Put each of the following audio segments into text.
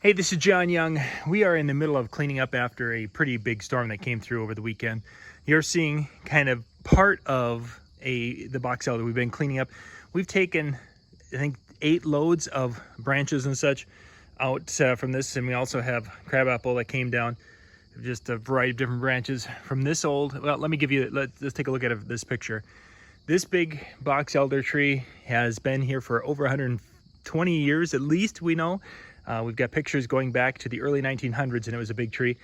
Hey, this is John Young. We are in the middle of cleaning up after a pretty big storm that came through over the weekend. You're seeing kind of part of the box elder we've been cleaning up. We've taken, I think, 8 loads of branches and such out from this, and we also have crabapple that came down, just a variety of different branches from this old. Well, let me give you, let's take a look at this picture. This big box elder tree has been here for over 120 years at least, we know. We've got pictures going back to the early 1900s, and it was a big tree.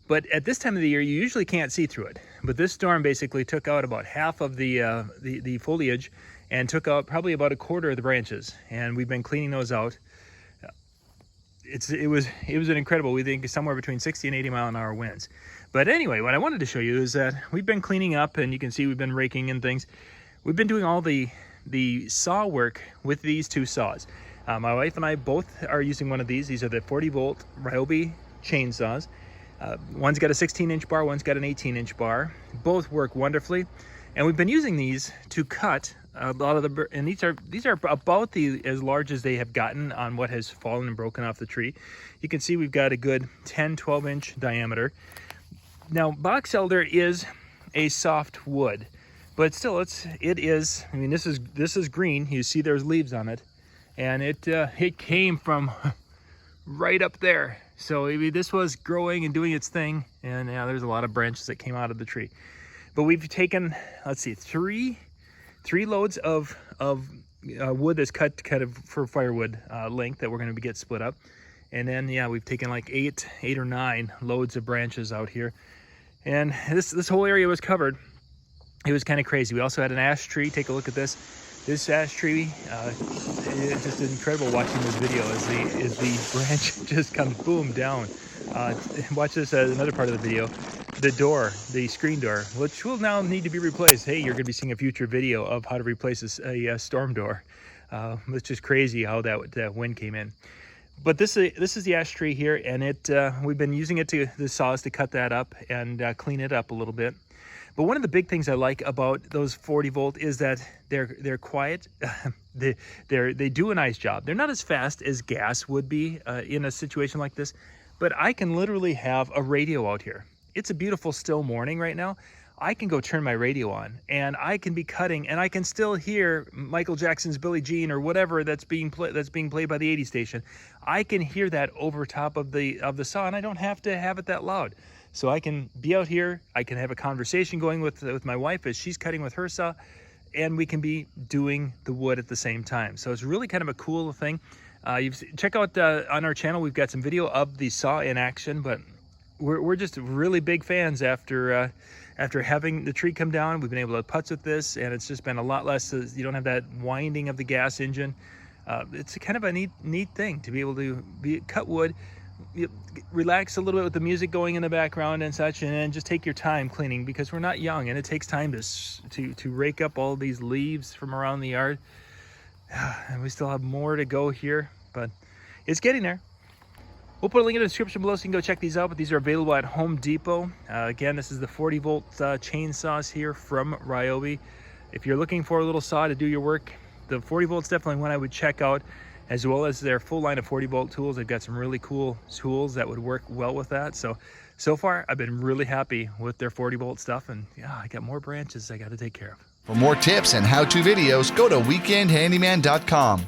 But at this time of the year, you usually can't see through it. But this storm basically took out about half of the foliage and took out probably about a quarter of the branches. And we've been cleaning those out. It was an incredible, we think somewhere between 60 and 80 mile an hour winds. But anyway, what I wanted to show you is that we've been cleaning up, and you can see we've been raking and things. We've been doing all the saw work with these 2 saws. My wife and I both are using one of these. These are the 40-volt Ryobi chainsaws. One's got a 16-inch bar, one's got an 18-inch bar. Both work wonderfully, and we've been using these to cut a lot of the. And these are about as large as they have gotten on what has fallen and broken off the tree. You can see we've got a good 10-12-inch diameter. Now, box elder is a soft wood, but still, it is. I mean, this is green. You see, there's leaves on it. And it came from right up there. So maybe this was growing and doing its thing. And yeah, there's a lot of branches that came out of the tree. But we've taken, let's see, three loads of wood that's cut kind of for firewood length that we're going to get split up. And then, yeah, we've taken like eight or 9 loads of branches out here. And this whole area was covered. It was kind of crazy. We also had an ash tree. Take a look at this. This ash tree, it's just incredible watching this video as the branch just comes boom down. Watch this as another part of the video. The door, the screen door, which will now need to be replaced. Hey, you're going to be seeing a future video of how to replace a storm door. It's just crazy how that wind came in. But this is the ash tree here, and we've been using the saws to cut that up and clean it up a little bit. But one of the big things I like about those 40-volt is that they're quiet. they do a nice job. They're not as fast as gas would be in a situation like this, but I can literally have a radio out here. It's a beautiful still morning right now. I can go turn my radio on, and I can be cutting, and I can still hear Michael Jackson's Billie Jean or whatever that's being played by the 80 station. I can hear that over top of the saw, and I don't have to have it that loud. So I can be out here, I can have a conversation going with my wife as she's cutting with her saw, and we can be doing the wood at the same time. So it's really kind of a cool thing. Check out on our channel, we've got some video of the saw in action, but we're just really big fans after having the tree come down. We've been able to putz with this, and it's just been a lot less. You don't have that winding of the gas engine. It's kind of a neat thing to be able to cut wood, relax a little bit with the music going in the background and such, and then just take your time cleaning, because we're not young and it takes time to rake up all these leaves from around the yard. And we still have more to go here, but it's getting there. We'll put a link in the description below so you can go check these out, but these are available at Home Depot. Again, this is the 40-volt chainsaws here from Ryobi. If you're looking for a little saw to do your work, the 40-volt's definitely one I would check out, as well as their full line of 40-volt tools. They've got some really cool tools that would work well with that. So far, I've been really happy with their 40-volt stuff, and yeah, I got more branches I got to take care of. For more tips and how-to videos, go to weekendhandyman.com.